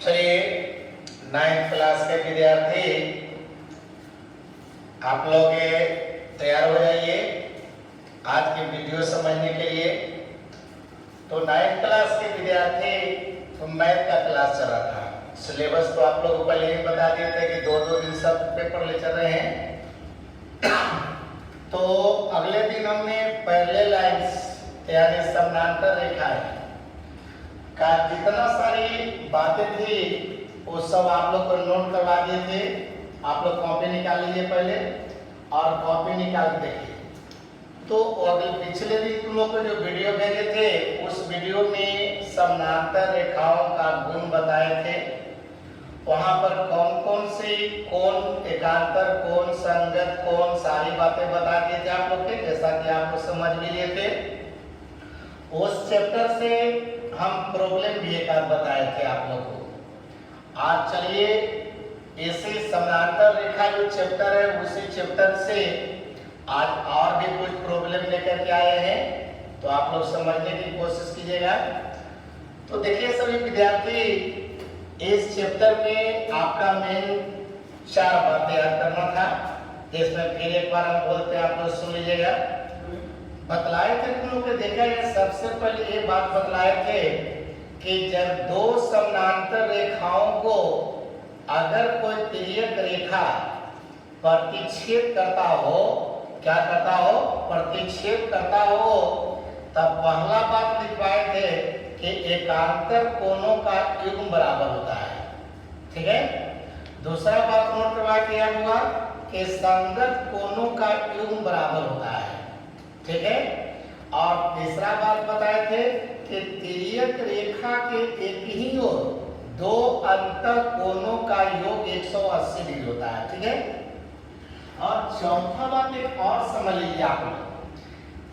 चलिए 9th class के विद्यार्थी आप लोग तैयार हो जाइए आज की वीडियो समझने के लिए। तो 9th क्लास के विद्यार्थी तो मैथ का क्लास चल रहा था। सिलेबस तो आप लोग को पहले ही बता दिए थे कि दो दिन सब पेपर ले चल रहे हैं। तो अगले दिन हमने पैरेलल लाइंस यानी समानांतर रेखाएं का जितना सारी बातें थी वो सब आप लोग को नोट करवा दिए थे। आप लोग कॉपी निकाल लीजिए पहले और कॉपी निकाल के देखिए। तो अगले पिछले दिन तुम लोग को जो वीडियो भेजे थे उस वीडियो में समानांतर रेखाओं का गुण बताए थे। वहां पर कौन कौन सी कौन एकांतर कौन संगत कौन सारी बातें बता दिए थे आप लोग के, जैसा कि आप लोग समझ भी लिए थे। उस चैप्टर से हम प्रॉब्लम भी एक आध बताए थे आप लोग को। आज चलिए इसी समानांतर रेखा जो चैप्टर है उसी चैप्टर से आज और भी कुछ प्रॉब्लम लेकर के आए हैं, तो आप लोग समझने की कोशिश कीजिएगा। तो देखिए सभी विद्यार्थी, इस चैप्टर में आपका मेन 4 बातें याद करना था, जिसमें फिर एक बार हम बोलते हैं, आप लोग सुन लीजिएगा। बतलाए थे तुम लोग देखा है, सबसे पहले ये बात बतलाए थे कि जब दो समानांतर रेखाओं को अगर कोई तिर्यक रेखा प्रतिच्छेद करता हो, क्या करता हो, प्रतिच्छेद करता हो, तब पहला बात लिखवाए थे कि एकांतर कोणों का युग्म बराबर होता है। ठीक है। दूसरा बात नोट करवा दिया हुआ कि संगत कोणों का युग्म बराबर होता है। ठीक है। और तीसरा बात बताए थे कि तिर्यक रेखा के एक ही ओर दो अंतः कोणों का योग 180 डिग्री होता है। ठीक है। और चौथा बात एक और समझ लीजिए आप लोग,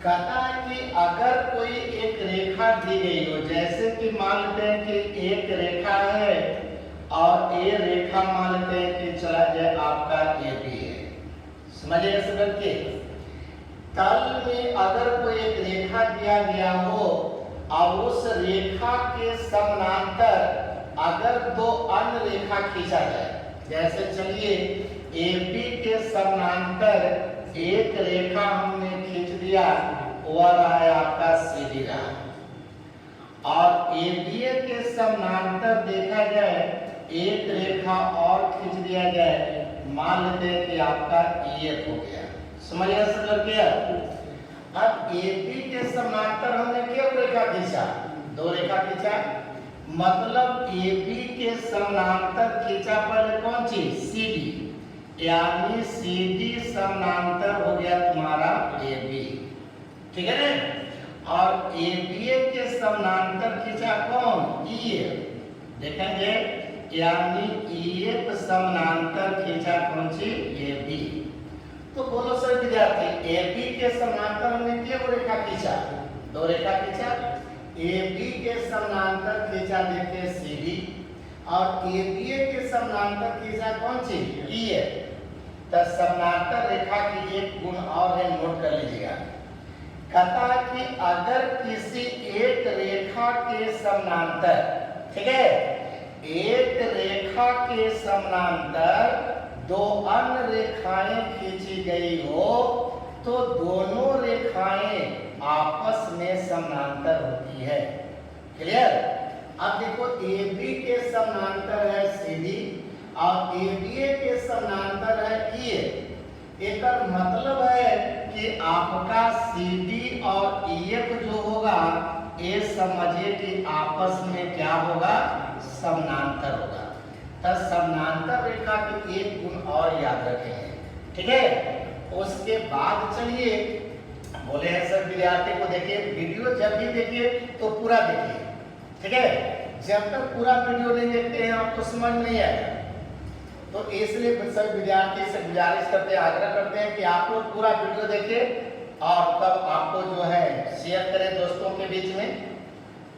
कहता है कि अगर कोई एक रेखा दी गई हो, जैसे कि मान लेते हैं कि एक रेखा है और ये रेखा मान लेते हैं कि चला जाए आपका ये भी है, समझिए समझ के तल में अगर कोई एक रेखा दिया गया हो और उस रेखा के समानांतर अगर दो अन्य रेखा खींचा जाए, जैसे चलिए AB के समानांतर एक रेखा हमने खींच दिया, वह रहा है आपका CD रहा, और ABA के समानांतर देखा जाए एक रेखा और खींच दिया जाए, मान लेते हैं कि आपका EF हो गया। समझिए समझ गया। अब AB के समानांतर हमने क्या रेखा खींचा, 2 रेखा खींचा, मतलब AB के समानांतर खींचा पहले कौन चीज, CD, यानी CD समानांतर हो गया तुम्हारा AB। ठीक है ना। और ABA के समानांतर खींचा कौन, EF, देखेंगे, यानी EF समानांतर खींचा कौन सी, AB। तो बोलो सर विद्यार्थी, AB के समानांतर हमने क्या रेखा खींचा, 2 रेखा खींचा। AB के समानांतर खींचा देखिए CD, और ABA के समानांतर खींचा कौन सी, EF। तो समानांतर रेखा की एक गुण और है, नोट कर लीजिएगा। कहता है कि अगर किसी एक रेखा के समानांतर, ठीक है, एक रेखा के समानांतर 2 अन्य रेखाएं खींची गई हो तो दोनों रेखाएं आपस में समानांतर होती है। क्लियर। अब देखो AB के समानांतर है CD और ABA के समानांतर है EF। एक मतलब है कि आपका CD और EF जो होगा ये समझिए कि आपस में क्या होगा, समानांतर होगा। तो समानांतर रेखा के एक गुण और याद रखेंगे। ठीक है। उसके बाद चलिए बोले हैं सर विद्यार्थी को देखिए वीडियो जब भी देखिए तो पूरा देखिए। ठीक है। जब तक पूरा वीडियो नहीं देखते हैं आपको समझ नहीं आएगा। तो इसलिए सभी विद्यार्थी से गुजारिश करते हैं, आग्रह करते हैं कि आप लोग पूरा वीडियो देखिए और तब आपको जो है शेयर करें दोस्तों के बीच में,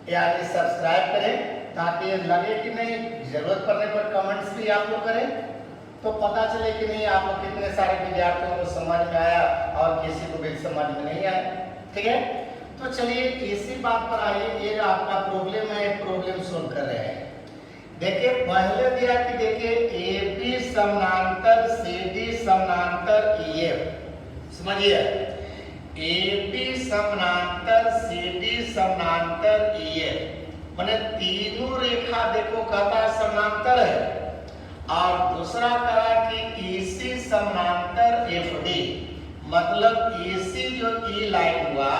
यानी सब्सक्राइब करें, ताकि लगे कि नहीं, जरूरत पड़ने पर कमेंट्स भी आप लोग करें तो पता चले कि नहीं आप लोग कितने सारे विद्यार्थियों को समझ में आया और किसी को भी समझ में नहीं आया। ठीक है। तो चलिए इसी बात पर आइए, ये आपका प्रॉब्लम है, प्रॉब्लम सोल्व कर रहे हैं। देखिए पहले दिया कि देखिए ए बी समानांतर सी डी समानांतर ई एफ, समझिए ए बी समानांतर सी डी समानांतर ई एफ, माने तीनों रेखा देखो कहता समानांतर है। और दूसरा कहा कि ईसी समानांतर एफ डी, मतलब ईसी जो ई लाइन हुआ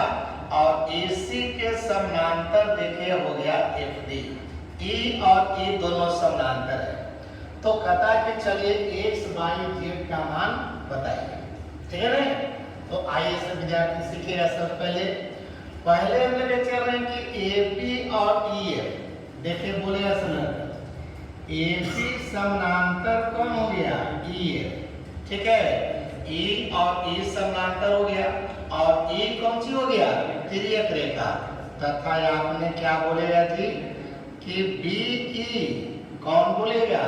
और ईसी के समानांतर देखिए हो गया एफ डी। ई और ई दोनों समानांतर है। तो कहता है कि चलिए एक्स वाई जेड का मान बताइए, ठीक है ना। तो आइए सब विद्यार्थी सीखिएगा। सबसे पहले हम लेके चल रहे हैं कि ए बी और ई एफ, देखिए बोलेगा समानांतर ए बी समानांतर कौन हो गया ई एफ, ठीक है। ई और ई समानांतर हो गया और ई कौन सी हो गया तिर्यक रेखा, तथा आपने क्या बोलेगा जी कि बी ई कौन बोलेगा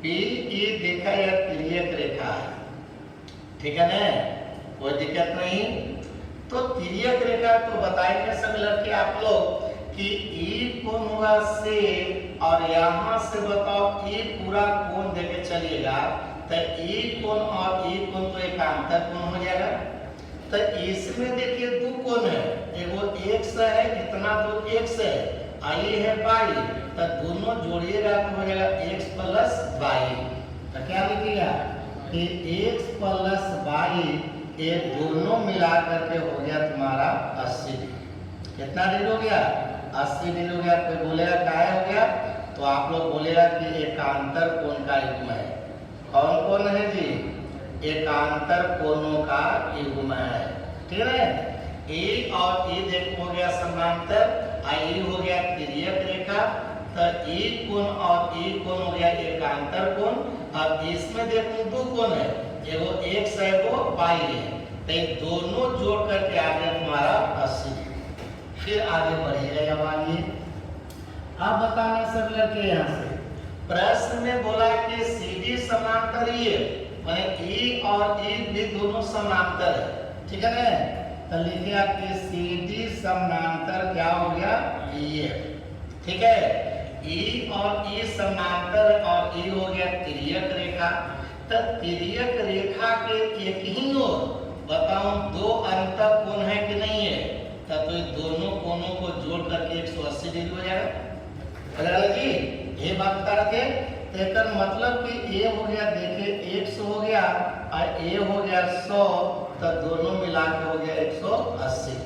बी ई देखा यह तिर्यक रेखा है, ठीक है ना, कोई दिक्कत नहीं। तो तिर्यक रेखा तो बताएंगे सब लड़के आप लोग कि ई कोण होगा से, और यहाँ से बताओ ई पूरा कोण देके चलिएगा तो ई कोण और ई कोण तो एकांतर कोण हो जाएगा। तो इसमें देखिए दो कोण है, एगो x है, इतना दूर x है, आई है y, तो दोनों जोड़िएगा तो हो जाएगा x प्लस y। तो क्या लिखिएगा कि x प्लस y ये दोनों मिला करके हो गया तुम्हारा 80 डिग्री। कितना डिग्री हो गया 80 डिग्री हो गया। कोई बोलेगा क्या हो गया, तो आप लोग बोलेगा कि एकांतर कोण का युग्म है। कौन कौन है जी एकांतर कोणों का युग्म है, ठीक है। ए और ई देखो हो गया समानांतर, आई हो गया तिर्यक रेखा, तो ई कोण और ई कोण हो गया एकांतर कोण। अब इसमें देखो दो कोण है, एगो x है एगो y है, तो दोनों जोड़ करके आ गया तुम्हारा 80 डिग्री। फिर आगे बढ़िएगा। अब आइए अब बताना सब लड़के यहाँ से प्रश्न में बोला कि सीडी समानांतर ई है, माने ई और ई भी दोनों समानांतर है, ठीक है ना। तो लिखिए कि सीडी समानांतर क्या हो गया ई एफ, ठीक है। ई और ई समानांतर और ई हो गया तिर्यक रेखा। तो तिर्यक रेखा के एक ही ओर बताओ दो अंतः कोण है कि नहीं है, तो दोनों कोणों को जोड़ करके 180 डिग्री हो जाएगा। जी ये बात बता रहे थे, तो मतलब कि ए हो गया देखिए 100 हो गया और ए हो गया 100, तो दोनों मिला के हो गया 180।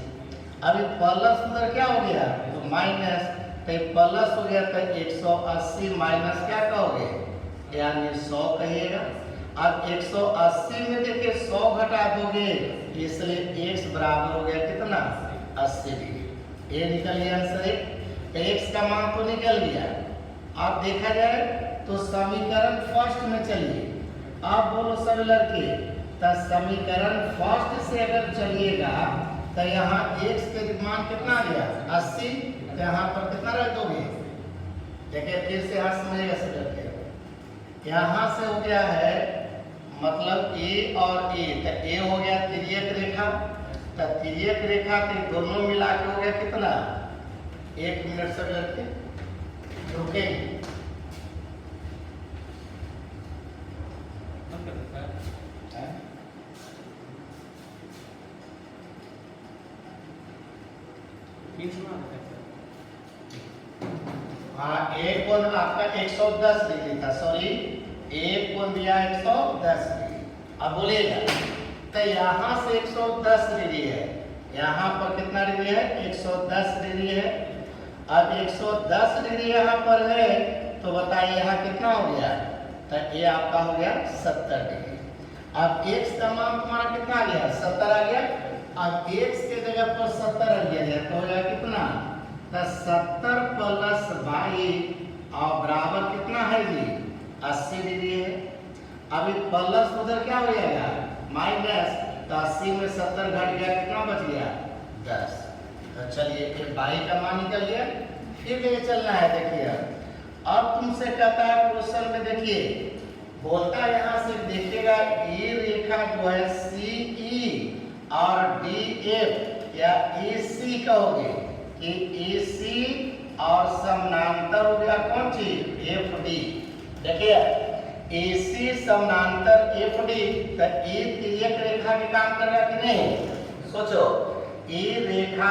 अभी प्लस उधर क्या हो गया तो माइनस, तो प्लस हो गया तो 180 माइनस क्या कहोगे यानी 100 कहिएगा। अब 180 में देखिए 100 घटा दोगे, इसलिए x बराबर हो गया कितना 80 डिग्री। ये निकल गया आंसर, x का मान तो निकल गया। अब देखा जाए तो समीकरण फर्स्ट में चलिए। अब बोलो सब लड़के, तो समीकरण फर्स्ट से अगर चलिएगा तो यहाँ x के मान कितना आ गया 80, तो यहाँ पर कितना रख दोगे, देखिए फिर से यहाँ समझिएगा सब लड़के। यहाँ से हो गया है मतलब a और a, तो a हो गया तिर्यक रेखा, तो तिर्यक रेखा के दोनों मिला के हो गया कितना 1 मिनट सब लड़के रुकेंगे। हाँ एक कोण आपका 110 डिग्री था, सॉरी एक कोण दिया 110 डिग्री। अब बोलिएगा तो यहाँ से 110 डिग्री है, यहाँ पर कितना डिग्री है 110 डिग्री है। अब 110 डिग्री यहाँ पर है, तो बताइए यहाँ कितना हो गया, तो ये आपका हो गया 70 डिग्री। अब x का मान तुम्हारा कितना आ गया 70 आ गया। अब x के जगह पर 70 रख दिया जाए तो हो गया कितना, तो 70 प्लस y और बराबर कितना है जी 80 डिग्री है। अभी प्लस उधर क्या हो जाएगा माइनस, तो 80 में 70 घट गया, कितना बच गया 10। तो चलिए फिर y का मान निकल गया। फिर लेके चलना है, देखिए अब तुमसे कहता है क्वेश्चन में, देखिए बोलता यहाँ से देखिएगा ये रेखा जो है CE और DF या AC कहोगे कि AC और समानांतर हो गया कौन चीज एफ डी। देखिए AC समानांतर एफ डी, तो E तिर्यक रेखा के काम कर रहा कि नहीं? सोचो E रेखा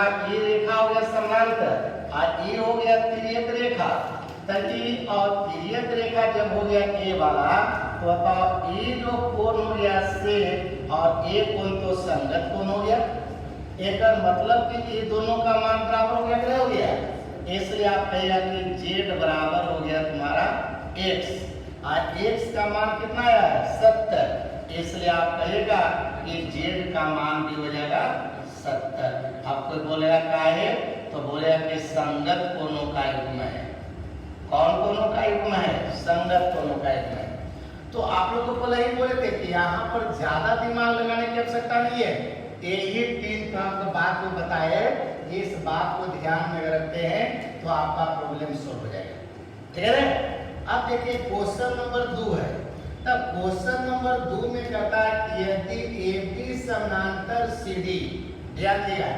हो गया समानांतर और E हो गया तिर्यक रेखा। तो E और तिर्यक रेखा जब हो गया A वाला, तो बताओ E जो कोण हो गया से और A कोण तो संगत कोण हो गया। एक मतलब कि ये दोनों का मान बराबर हो गया कि नहीं हो गया? इसलिए आप कहेगा कि Z बराबर हो गया तुम्हारा X और X का मान कितना आया है 70। इसलिए आप कहेगा कि Z का मान भी हो जाएगा 70। आपको बोलेगा क्या है? तो बोलेगा कि संगत कोणों का युग्म है। कौन कोणों का युग्म है? संगत कोणों का युग्म है। तो आप लोग को पहले ही बोले थे कि यहाँ पर ज्यादा दिमाग लगाने की आवश्यकता नहीं है। यही 3 काम बात को बताए, इस बात को ध्यान में रखते हैं तो आपका प्रॉब्लम सॉल्व हो जाएगा। ठीक है ना? अब देखिए क्वेश्चन नंबर 2 है। तब क्वेश्चन नंबर 2 में कहता है कि यदि AB समानांतर CD, ध्यान दिया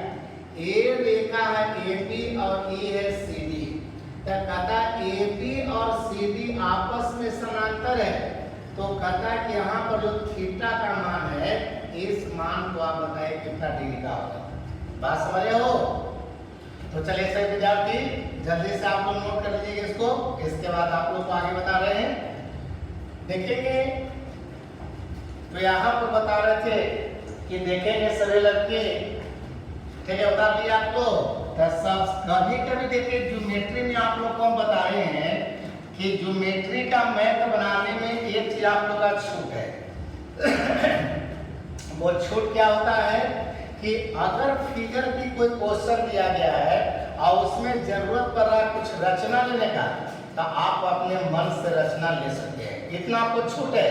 A रेखा है AB और E है CD, तो कहता है AB और CD आपस में समानांतर है, तो कहता है कि यहाँ पर जो थीटा का मान है, इस मान को आप बताइए कितना डिग्री का होगा। बात समझ रहे हो? तो चलिए सभी विद्यार्थी जल्दी से आप लोग नोट कर लीजिएगा इसको, इसके बाद आप लोग को आगे बता रहे हैं। देखेंगे तो यहाँ पर बता रहे थे कि देखेंगे सभी लड़के, ठीक है बता दिया आपको। तो सब कभी कभी देखिए ज्योमेट्री में आप लोग को हम बता रहे हैं कि ज्योमेट्री का मैथ बनाने में एक चीज आप लोग का छूट है। वो छूट क्या होता है कि अगर फिगर की कोई क्वेश्चन दिया गया है और उसमें जरूरत पड़ रहा है कुछ रचना लेने का, तो आप अपने मन से रचना ले सकते हैं, इतना आपको छूट है।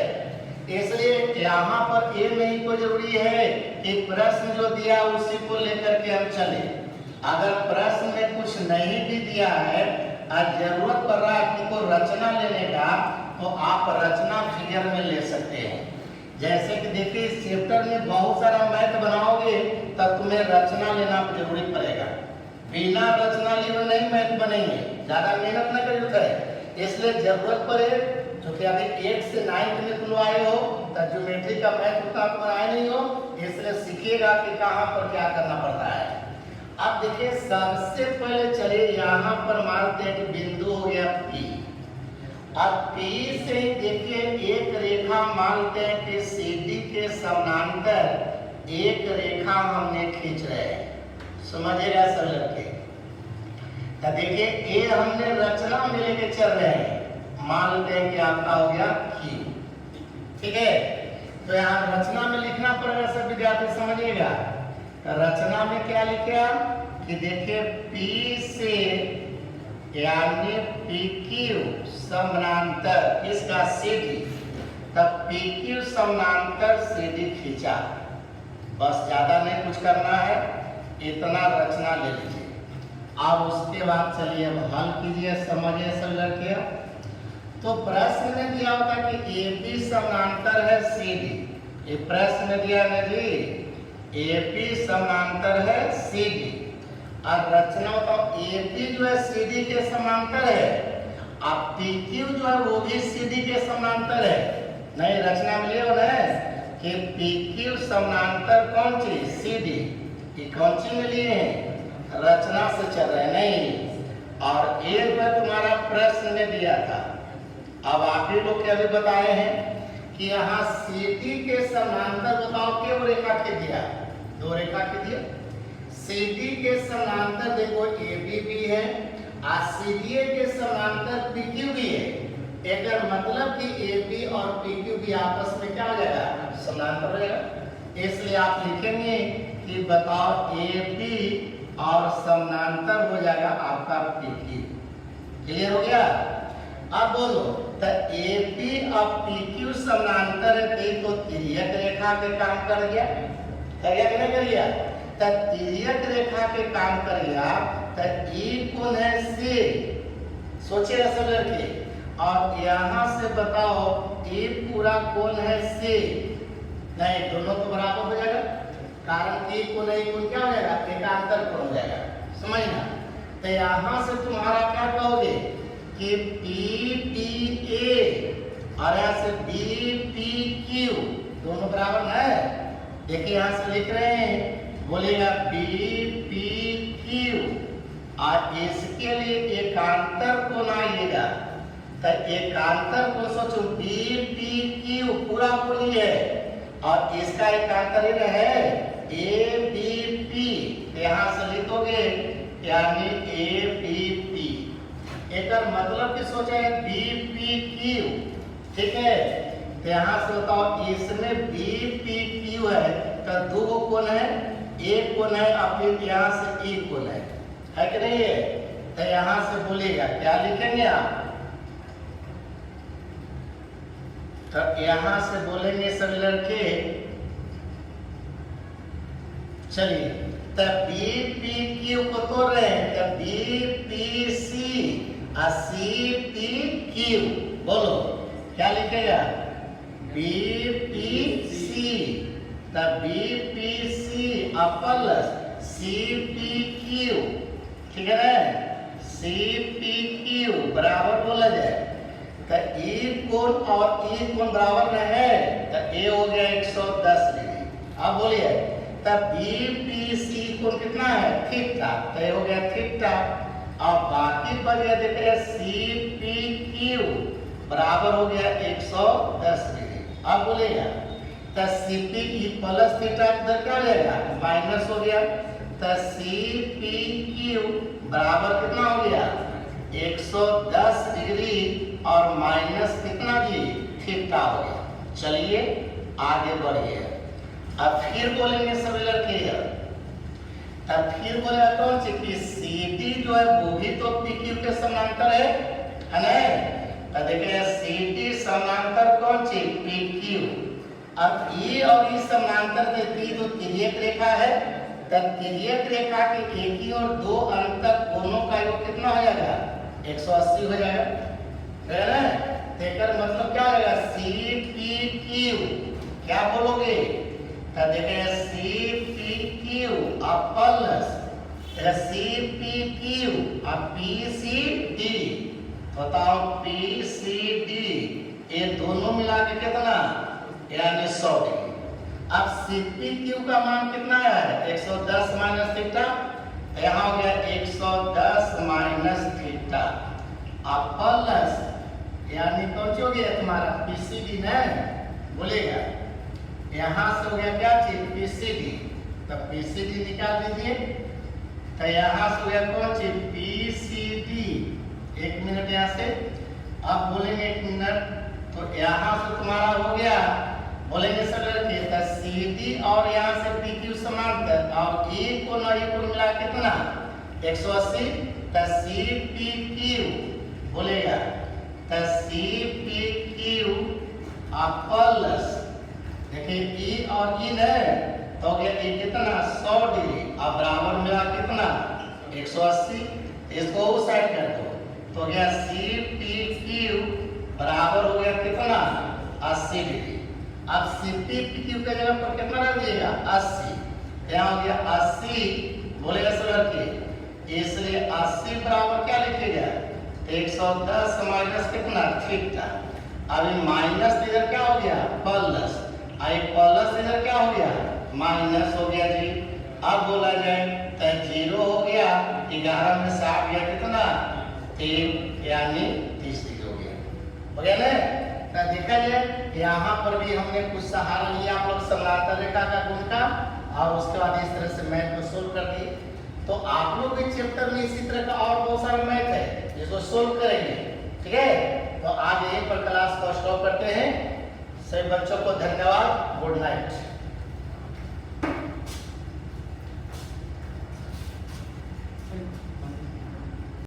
इसलिए यहाँ पर ये नहीं कोई जरूरी है कि प्रश्न जो दिया उसी को लेकर के हम चले। अगर प्रश्न में कुछ नहीं भी दिया है और जरूरत पड़ रहा है तुमको रचना लेने का, तो आप रचना फिगर में ले सकते हैं। जैसे कि देखिए इस चैप्टर में बहुत सारा मैथ बनाओगे तब तुम्हें रचना लेना जरूरी पड़ेगा। बिना रचना लिए नहीं मैथ बनेंगे, ज्यादा मेहनत न करिए है। इसलिए जरूरत पड़े, जो कि अभी 8 से 9 में तुम आए हो, तो ज्योमेट्री का मैथ उतना तुम आए नहीं हो, इसलिए सीखिएगा कि कहाँ पर क्या करना पड़ता है। अब देखिए सबसे पहले चलिए यहाँ पर मानते हैं कि बिंदु हो गया P। अब P से देखिए एक रेखा मानते हैं कि CD के समानांतर एक रेखा हमने खींच रहे हैं, समझिएगा सब लड़के। तो देखिए ये हमने रचना में लेके चल रहे हैं, मान लेते हैं कि आपका हो गया Q, ठीक है। तो यहाँ रचना में लिखना पड़ेगा सब विद्यार्थी, समझिएगा। रचना में क्या लिखा कि देखिए P से यानी PQ समानांतर इसका CD, तब PQ समानांतर CD खींचा, बस ज्यादा नहीं कुछ करना है, इतना रचना ले लीजिए। अब उसके बाद चलिए अब हल कीजिए, समझिए सब लड़के। तो प्रश्न में दिया होता कि AB समानांतर है CD, ये प्रश्न में दिया ना जी, AB समानांतर है CD, और रचना बताओ AB जो है CD के समानांतर है, अब PQ जो है वो भी CD के समानांतर है। नहीं रचना में लिया ना कि PQ समानांतर कौन चीज CD, ये कौन सी में लिए हैं? रचना से चल रहे नहीं। और एक बार तुम्हारा प्रश्न में दिया था, अब आप ही लोग क्या भी बताए हैं कि यहाँ CD के समानांतर बताओ क्या रेखा के दिया, 2 रेखा के दिया। CD के समानांतर देखो AB भी है और CDA के समानांतर PQ भी है। एक मतलब कि AB और PQ भी आपस में क्या हो जाएगा? समानांतर हो जाएगा। इसलिए आप लिखेंगे कि बताओ AB और समानांतर हो जाएगा आपका PQ। क्लियर हो गया? अब बोलो तो AB और PQ समानांतर है तो तिर्यक रेखा के काम कर गया, क्या नहीं कर गया? तो तिर्यक रेखा के काम कर गया। तो E कौन है C, सोचिए सब लड़के। और यहाँ से बताओ E पूरा कौन है C, नहीं दोनों तो बराबर हो जाएगा, कारण E को नहीं कौन क्या हो जाएगा? एकांतर कोण हो जाएगा, समझना। तो यहां से तुम्हारा क्या कहोगे कि पी पी ए और यहां से बी पी क्यू दोनों बराबर है। देखिए यहां से लिख रहे हैं, बोलेगा बी पी क्यू और इसके लिए एकांतर कोण आइएगा। तो एकांतर को सोचो बी पी क्यू पूरा बोलिए और इसका एकांतर ही है ए बी पी। यहां से लिखोगे यानी ए बी पी। एक मतलब कि सोचे बी पी क्यू, ठीक है। तो यहाँ से बताओ इसमें बी पी क्यू है तो दो कोण है, एक कोण है और फिर यहाँ से ई कोण है कि नहीं है। तो यहाँ से बोलेगा क्या लिखेंगे आप, तो यहाँ से बोलेंगे सभी लड़के, चलिए तो बी पी क्यू को तोड़ रहे हैं तो बी पी सी और सी पी क्यू, बोलो क्या लिखेगा बी पी सी, तब B P C plus C P Q, ठीक है ना। सी पी क्यू बराबर बोला जाए तो ई कोण और ई कोण बराबर है तो ए हो गया 110 डिग्री। अब बोलिए तब बी पी सी कोण कितना है थीटा, तो ये हो गया थीटा। और बाकी बच गया देखिए सी पी क्यू बराबर हो गया 110 डिग्री। अब बोलेगा तो C P E plus theta इधर क्या हो जाएगा माइनस हो गया, तो सी पी क्यू बराबर कितना हो गया 110 डिग्री और माइनस कितना जी थीटा हो गया। चलिए आगे बढ़िए। अब फिर बोलेंगे सभी लड़के, अब फिर बोलेगा कौन सी कि सी डी जो है वो भी तो पी क्यू के समांतर है ना। तो देखिए सी डी समांतर कौन सी पी क्यू। अब ई और ई समांतर देती तो तिर्यक रेखा है, तब तिर्यक रेखा के एक ही और दो अंतर कोणों का योग कितना हो जाएगा 180 हो जाएगा, है ना। तेकर मतलब क्या होगा सी पी क्यू, क्या बोलोगे तो देखिए C P Q plus C P Q और पी सी डी, बताओ पी सी डी ये दोनों मिला के कितना यानी 100 डिग्री। अब सी पी क्यू का मान कितना है 110 माइनस थीटा, यहाँ हो गया 110 माइनस थीटा अब प्लस यानी कौन सी हो गया तुम्हारा पी सी डी ना, बोलेगा यहाँ से हो गया क्या चीज पी सी डी, तो पी सी डी निकाल दीजिए। तो यहाँ से हो गया कौन सी पी सी डी, एक मिनट यहाँ से। अब बोलेंगे एक मिनट, तो यहाँ से तुम्हारा हो गया बोलेंगे सर लड़के तो सी डी और यहाँ से पी क्यू समांतर और ई को मिला कितना 180, तो सी पी क्यू बोलेगा तो सी पी क्यू प्लस देखिए ई और ई है तो हो गया ई कितना 100 डिग्री अब बराबर मिला कितना 180, इसको उस साइड कर दो तो हो गया सी पी क्यू बराबर हो गया कितना 80 डिग्री। अब सी पी क्यू के जगह पर कितना रख दिएगा 80, यहाँ हो गया 80, बोलेगा सर के इसलिए 80 बराबर क्या लिखेगा 110 माइनस कितना थीटा। अभी माइनस इधर क्या हो गया प्लस, आई प्लस इधर क्या हो गया माइनस हो गया जी। अब बोला जाए तो 0 हो गया 11 में 7 गया कितना 3 यानी 30 डिग्री हो गया ना। तो देखा जाए यहाँ पर भी हमने कुछ सहारा लिया आप लोग समांतर रेखा का गुण का और उसके बाद इस तरह से मैथ को सोल्व कर दिए। तो आप लोग के चैप्टर में इसी तरह का और बहुत सारा मैथ है जिसको सोल्व करेंगे, ठीक है। तो आज यहीं पर क्लास को स्टॉप करते हैं। सभी बच्चों को धन्यवाद, गुड नाइट।